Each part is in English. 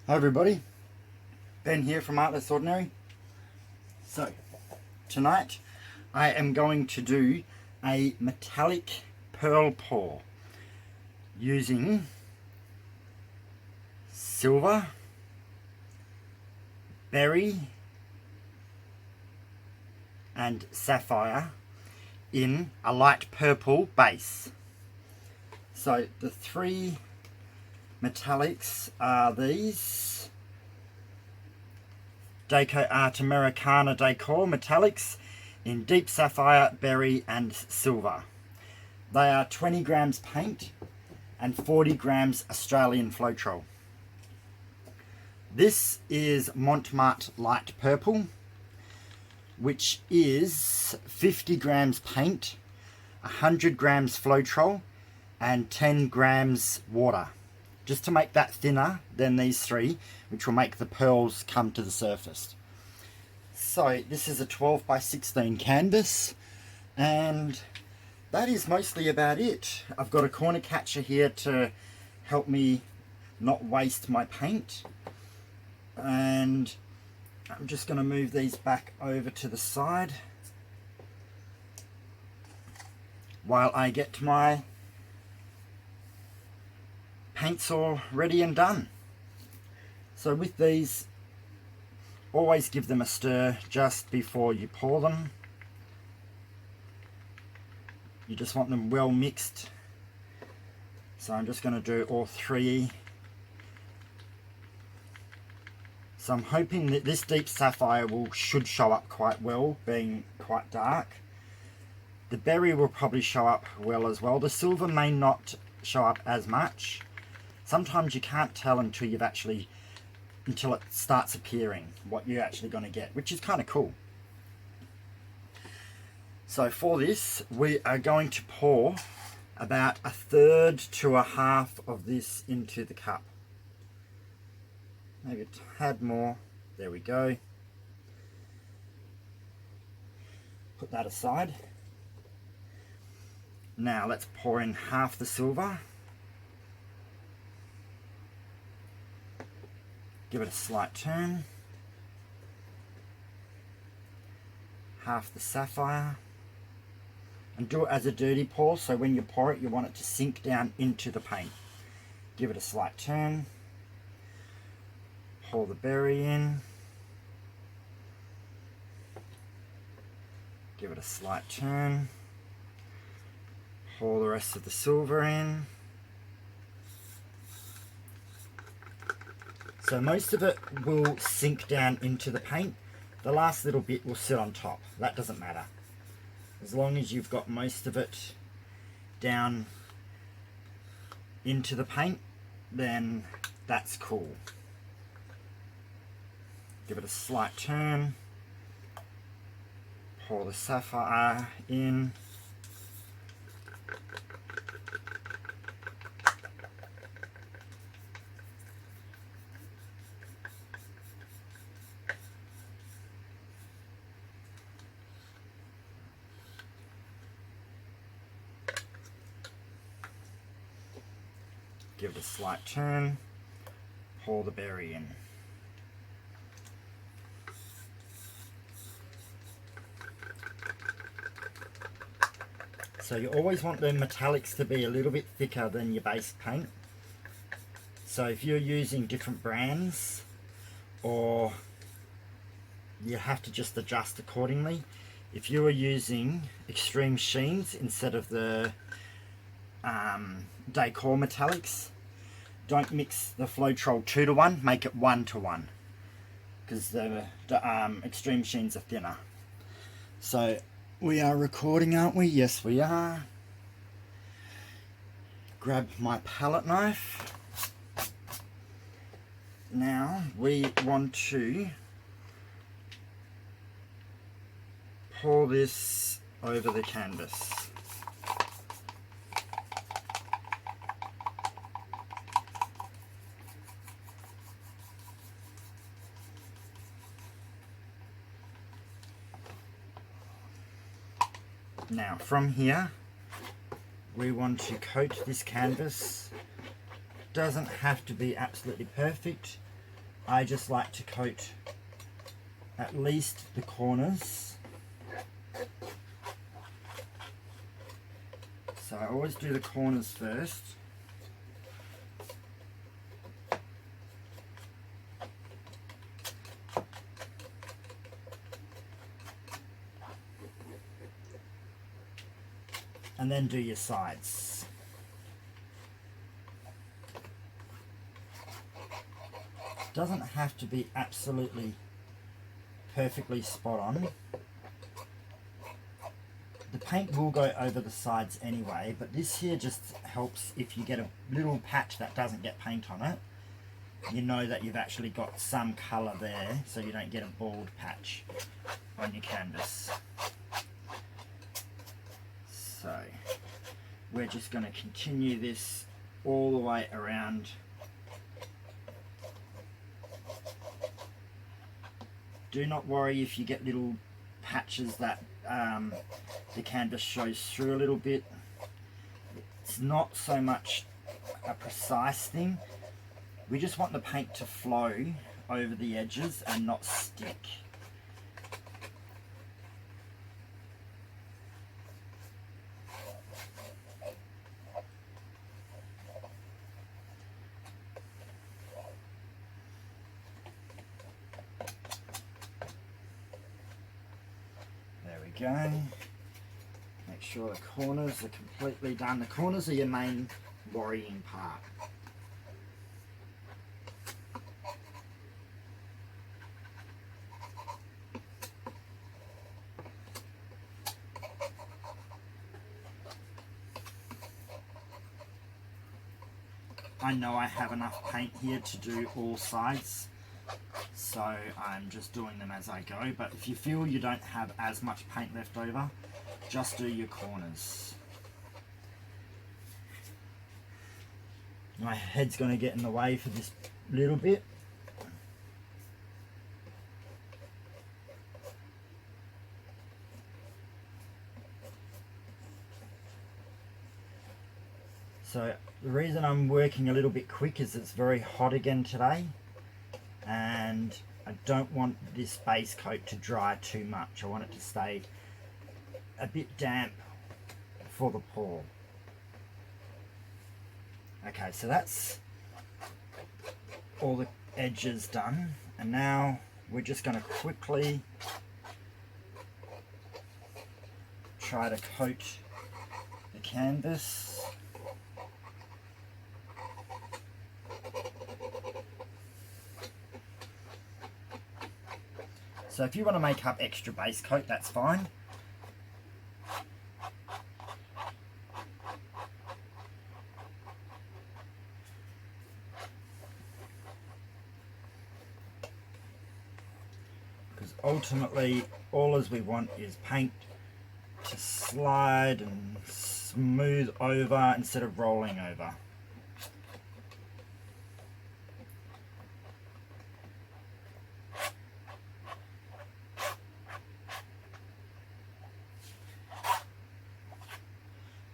Hi everybody, Ben here from Artless Ordinary. So, tonight I am going to do a metallic pearl pour using silver, berry and sapphire in a light purple base. So the three metallics are these decoart Americana decor metallics in deep sapphire, berry and silver. They are 20 grams paint and 40 grams Australian floetrol. This is marte light purple, which is 50 grams paint, 100 grams floetrol and 10 grams water, just to make that thinner than these three, which will make the pearls come to the surface. So this is a 12 by 16 canvas, and that is mostly about it. I've got a corner catcher here to help me not waste my paint, and I'm just going to move these back over to the side while I get my paints all ready and done. So with these, always give them a stir just before you pour them. You just want them well mixed. So I'm just going to do all three. So I'm hoping that this deep sapphire should show up quite well, being quite dark. The berry will probably show up well as well. The silver may not show up as much. Sometimes you can't tell until it starts appearing what you're actually going to get, which is kind of cool. So for this, we are going to pour about 1/3 to 1/2 of this into the cup. Maybe a tad more. There we go. Put that aside. Now let's pour in half the silver. Give it a slight turn. Half the sapphire. And do it as a dirty pour, so when you pour it, you want it to sink down into the paint. Give it a slight turn. Pour the berry in. Give it a slight turn. Pour the rest of the silver in. So most of it will sink down into the paint. The last little bit will sit on top. That doesn't matter. As long as you've got most of it down into the paint, then that's cool. Give it a slight turn. Pour the sapphire in. Give it a slight turn, pour the berry in. So you always want the metallics to be a little bit thicker than your base paint. So if you're using different brands, or you have to just adjust accordingly. If you are using extreme sheens instead of the decor metallics, don't mix the floetrol 2 to 1, make it 1 to 1, because the extreme sheens are thinner. So we are recording, aren't we? Yes, we are. Grab my palette knife. Now we want to pour this over the canvas. Now from here we want to coat this canvas. Doesn't have to be absolutely perfect. I just like to coat at least the corners. So I always do the corners first. And then do your sides. Doesn't have to be absolutely perfectly spot on. The paint will go over the sides anyway, but this here just helps if you get a little patch that doesn't get paint on it. You know that you've actually got some colour there, so you don't get a bald patch on your canvas. So we're just going to continue this all the way around. Do not worry if you get little patches that the canvas shows through a little bit. It's not so much a precise thing. We just want the paint to flow over the edges and not stick. There we go. Make sure the corners are completely done. The corners are your main worrying part. I know I have enough paint here to do all sides, so I'm just doing them as I go, but if you feel you don't have as much paint left over, just do your corners. My head's going to get in the way for this little bit. So the reason I'm working a little bit quick is it's very hot again today, and I don't want this base coat to dry too much. I want it to stay a bit damp for the pour. Okay, so that's all the edges done, and now we're just going to quickly try to coat the canvas. So if you want to make up extra base coat, that's fine. Because ultimately, all as we want is paint to slide and smooth over instead of rolling over.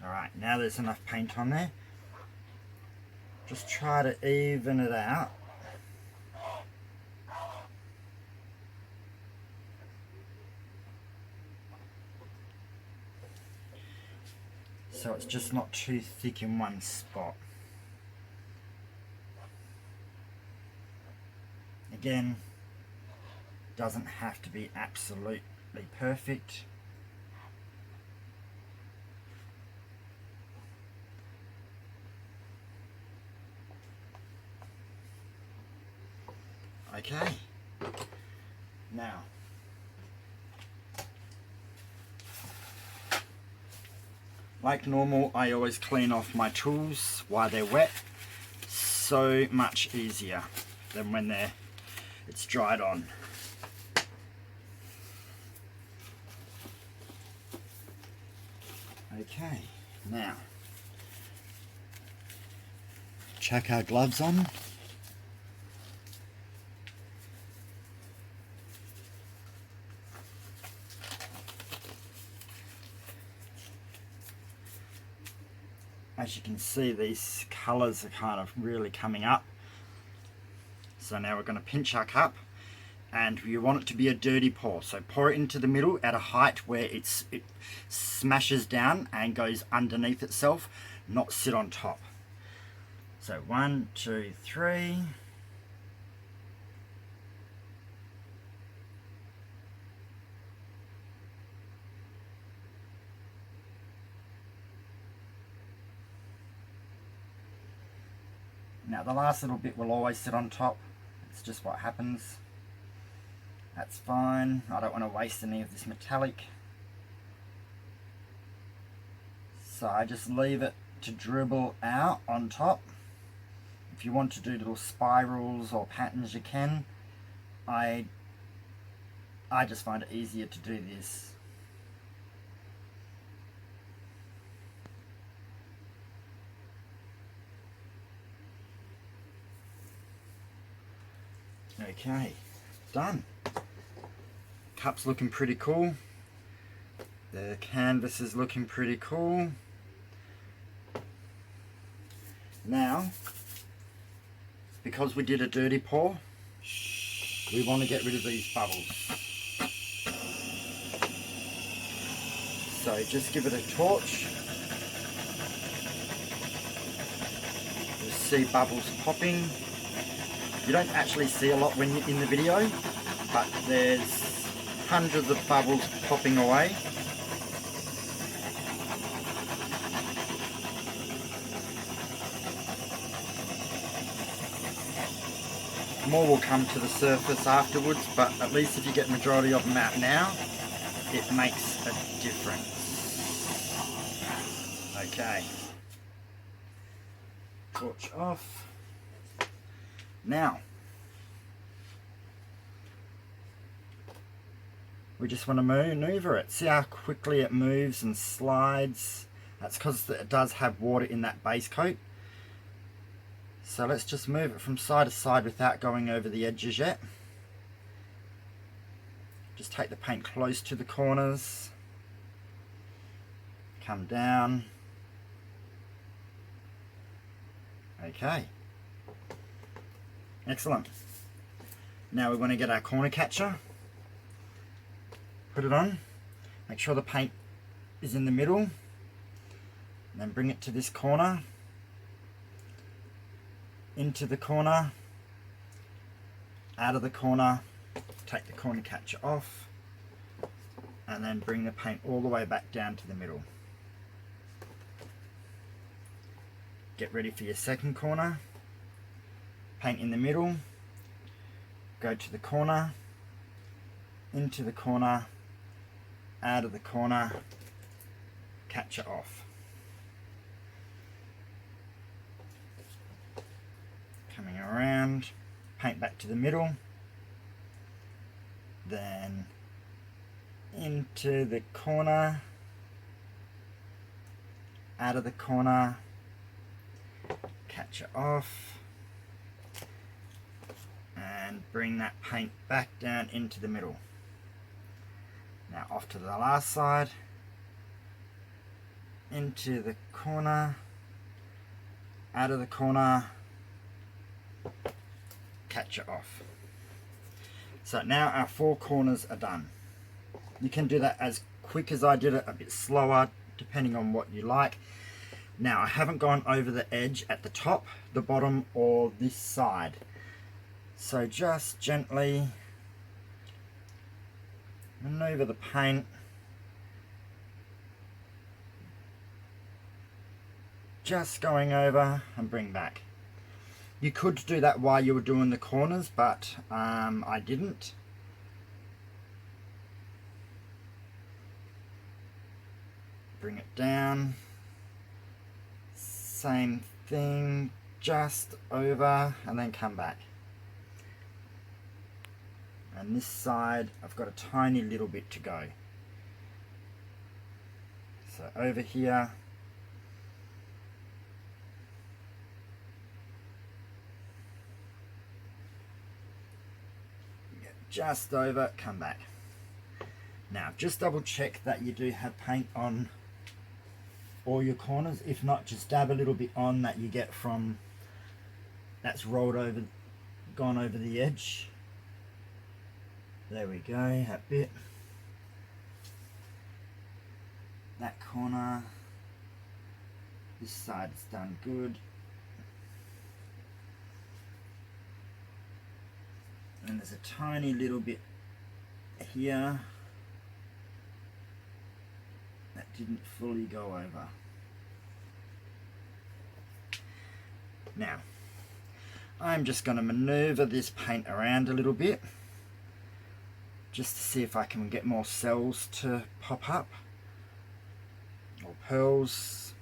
Alright, now there's enough paint on there. Just try to even it out. So it's just not too thick in one spot. Again, doesn't have to be absolutely perfect. Okay, now like normal, I always clean off my tools while they're wet. So much easier than when it's dried on. Okay, now chuck our gloves on. As you can see, these colours are kind of really coming up. So now we're going to pinch our cup, and you want it to be a dirty pour. So pour it into the middle at a height where it smashes down and goes underneath itself, not sit on top. So 1, 2, 3. Now the last little bit will always sit on top. It's just what happens. That's fine. I don't want to waste any of this metallic. So I just leave it to dribble out on top. If you want to do little spirals or patterns, you can. I just find it easier to do this. Okay, done. Cup's looking pretty cool. The canvas is looking pretty cool. Now, because we did a dirty pour, we want to get rid of these bubbles. So just give it a torch. You'll see bubbles popping. You don't actually see a lot when you're in the video, but there's hundreds of bubbles popping away. More will come to the surface afterwards, but at least if you get the majority of them out now, it makes a difference. Okay. Torch off. Now, we just want to maneuver it. See how quickly it moves and slides? That's because it does have water in that base coat. So let's just move it from side to side without going over the edges yet. Just take the paint close to the corners. Come down. Okay. Excellent. Now we want to get our corner catcher. Put it on. Make sure the paint is in the middle. And then bring it to this corner. Into the corner. Out of the corner. Take the corner catcher off. And then bring the paint all the way back down to the middle. Get ready for your second corner. Paint in the middle, go to the corner, into the corner, out of the corner, catcher off. Coming around, paint back to the middle, then into the corner, out of the corner, catcher off. And bring that paint back down into the middle. Now off to the last side, into the corner, out of the corner, catcher off. So now our 4 corners are done. You can do that as quick as I did it, a bit slower, depending on what you like. Now I haven't gone over the edge at the top, the bottom, or this side. So just gently maneuver the paint. Just going over and bring back. You could do that while you were doing the corners, but I didn't. Bring it down. Same thing, just over and then come back. And this side, I've got a tiny little bit to go. So over here, just over, come back. Now, just double check that you do have paint on all your corners. If not, just dab a little bit on that you get from, that's rolled over, gone over the edge. There we go, that bit. That corner. This side's done good. And there's a tiny little bit here that didn't fully go over. Now, I'm just going to maneuver this paint around a little bit just to see if I can get more cells to pop up, or pearls,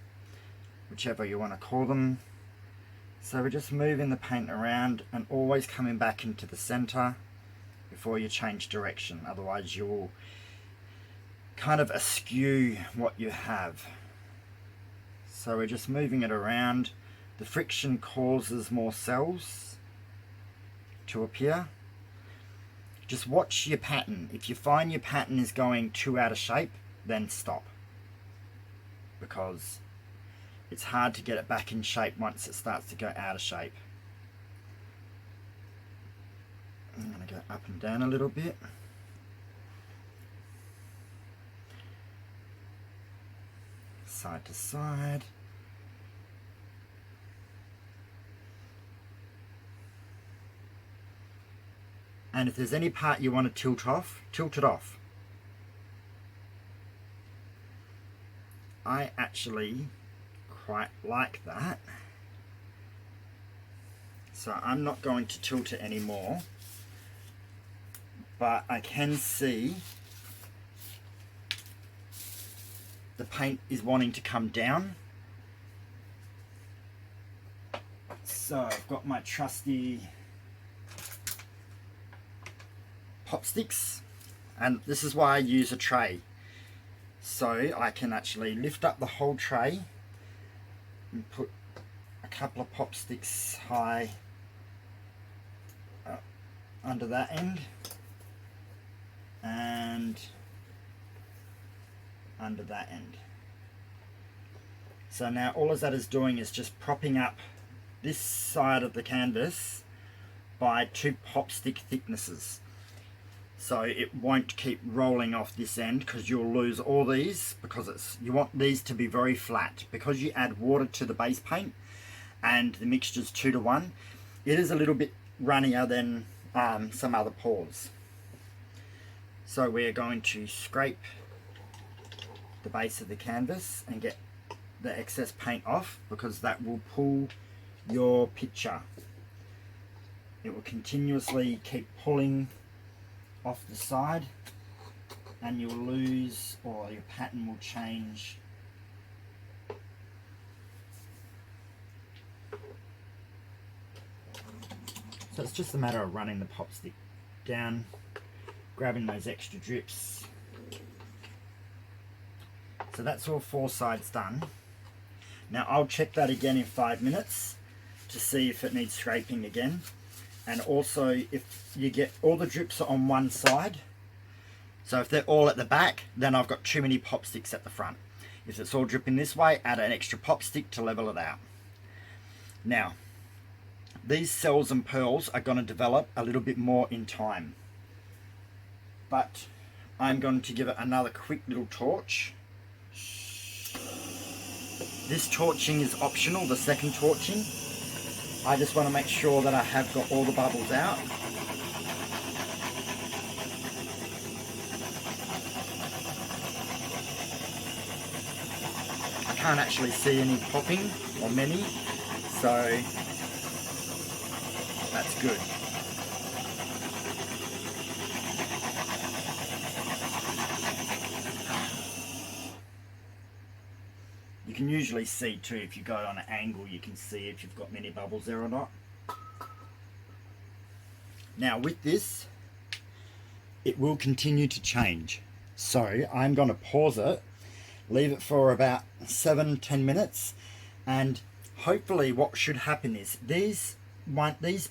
whichever you want to call them. So we're just moving the paint around and always coming back into the center before you change direction, otherwise you'll kind of askew what you have. So we're just moving it around. The friction causes more cells to appear. Just watch your pattern. If you find your pattern is going too out of shape, then stop, because it's hard to get it back in shape once it starts to go out of shape. I'm going to go up and down a little bit. Side to side. And if there's any part you want to tilt off, tilt it off. I actually quite like that. So I'm not going to tilt it anymore. But I can see the paint is wanting to come down. So I've got my trusty pop sticks, and this is why I use a tray, so I can actually lift up the whole tray and put a couple of pop sticks high under that end and under that end. So now all of that is doing is just propping up this side of the canvas by 2 pop stick thicknesses. So it won't keep rolling off this end, because you'll lose all these, because you want these to be very flat. Because you add water to the base paint and the mixture's 2 to 1, it is a little bit runnier than some other pours. So we're going to scrape the base of the canvas and get the excess paint off, because that will pull your picture. It will continuously keep pulling off the side, and you'll lose, or your pattern will change. So it's just a matter of running the pop stick down, grabbing those extra drips. So that's all 4 sides done. Now I'll check that again in 5 minutes to see if it needs scraping again. And also, if you get all the drips are on one side, so if they're all at the back, then I've got too many pop sticks at the front. If it's all dripping this way, add an extra pop stick to level it out. Now, these cells and pearls are going to develop a little bit more in time, but I'm going to give it another quick little torch. This torching is optional, the second torching. I just want to make sure that I have got all the bubbles out. I can't actually see any popping, or many, so that's good. You can usually see too, if you go on an angle, you can see if you've got many bubbles there or not. Now with this, it will continue to change. So I'm going to pause it, leave it for about 7-10 minutes, and hopefully what should happen is these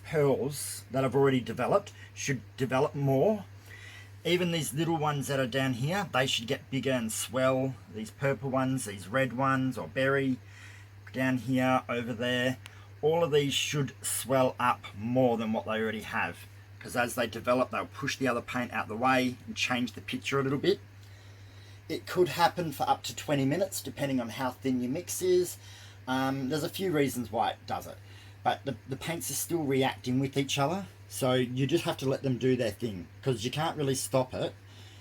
pearls that I've already developed should develop more. Even these little ones that are down here, they should get bigger and swell. These purple ones, these red ones, or berry, down here, over there, all of these should swell up more than what they already have, because as they develop they'll push the other paint out the way and change the picture a little bit. It could happen for up to 20 minutes depending on how thin your mix is. There's a few reasons why it does it, but the paints are still reacting with each other, so you just have to let them do their thing, because you can't really stop it.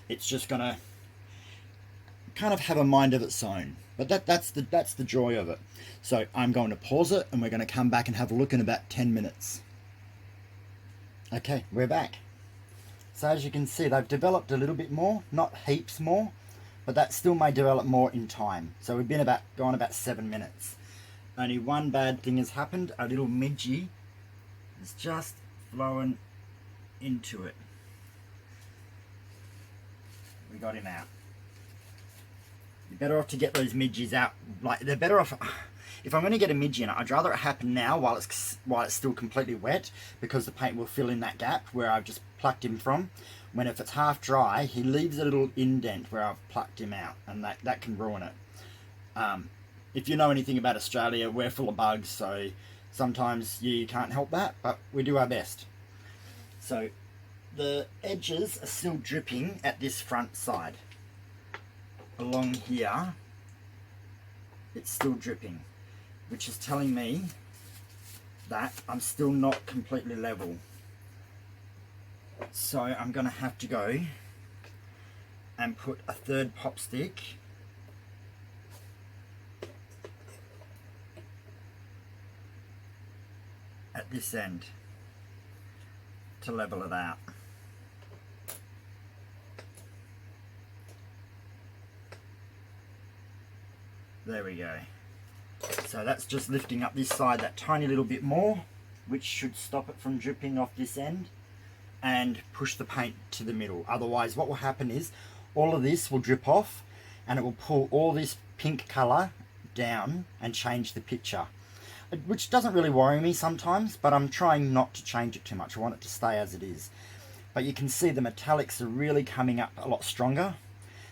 It's just gonna kind of have a mind of its own, but that's the joy of it. So I'm going to pause it and we're going to come back and have a look in about 10 minutes. Okay, we're back. So as you can see, they've developed a little bit more, not heaps more, but that still may develop more in time. So we've been gone about 7 minutes. Only one bad thing has happened. A little midgie is just flowing into it. We got him out. You're better off to get those midges out. Like, they're better off. If I'm going to get a midge in it, I'd rather it happen now while it's still completely wet, because the paint will fill in that gap where I've just plucked him from. When if it's half dry, he leaves a little indent where I've plucked him out, and that can ruin it. If you know anything about Australia, we're full of bugs, so sometimes you can't help that, but we do our best. So the edges are still dripping at this front side. Along here, it's still dripping, which is telling me that I'm still not completely level. So I'm going to have to go and put a third pop stick at this end to level it out. There we go. So that's just lifting up this side that tiny little bit more, which should stop it from dripping off this end and push the paint to the middle. Otherwise what will happen is all of this will drip off and it will pull all this pink colour down and change the picture, which doesn't really worry me sometimes, but I'm trying not to change it too much. I want it to stay as it is. But you can see the metallics are really coming up a lot stronger.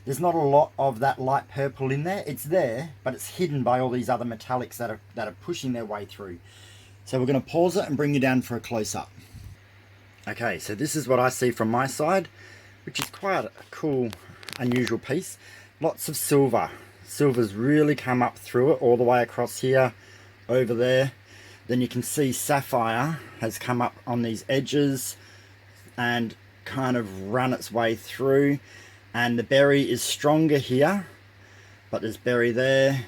There's not a lot of that light purple in there. It's there, but it's hidden by all these other metallics that are pushing their way through. So we're going to pause it and bring you down for a close-up. Okay, so this is what I see from my side, which is quite a cool, unusual piece. Lots of silver. Silver's really come up through it, all the way across here, over there. Then you can see sapphire has come up on these edges and kind of run its way through. And the berry is stronger here, but there's berry there,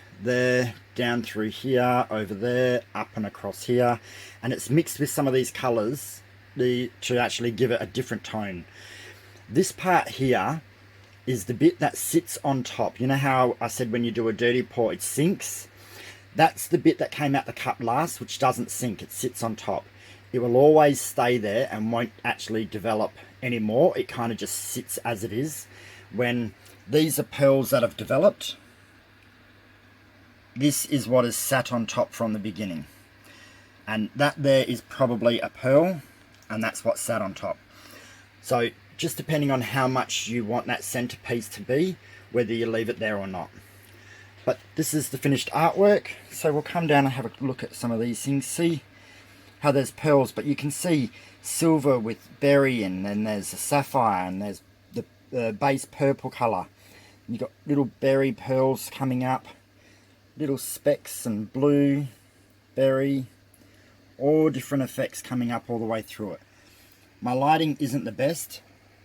down through here, over there, up and across here. And it's mixed with some of these colours to actually give it a different tone. This part here is the bit that sits on top. You know how I said when you do a dirty pour it sinks? That's the bit that came out the cup last, which doesn't sink, it sits on top. It will always stay there and won't actually develop anymore. It kind of just sits as it is. When these are pearls that have developed, this is what is sat on top from the beginning. And that there is probably a pearl, and that's what sat on top. So just depending on how much you want that centerpiece to be, whether you leave it there or not. But this is the finished artwork, so we'll come down and have a look at some of these things, see how there's pearls, but you can see silver with berry, and then there's a sapphire, and there's the base purple colour. You've got little berry pearls coming up, little specks and blue, berry, all different effects coming up all the way through it. My lighting isn't the best,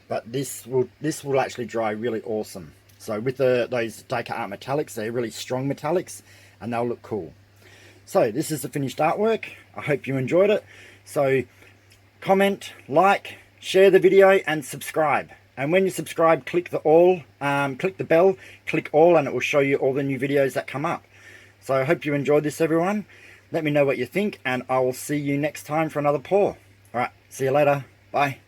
but this will actually dry really awesome. So with those decor metallics, they're really strong metallics and they'll look cool. So this is the finished artwork. I hope you enjoyed it. So comment, like, share the video and subscribe. And when you subscribe, click the bell, click all, and it will show you all the new videos that come up. So I hope you enjoyed this, everyone. Let me know what you think, and I will see you next time for another pour. Alright, see you later. Bye.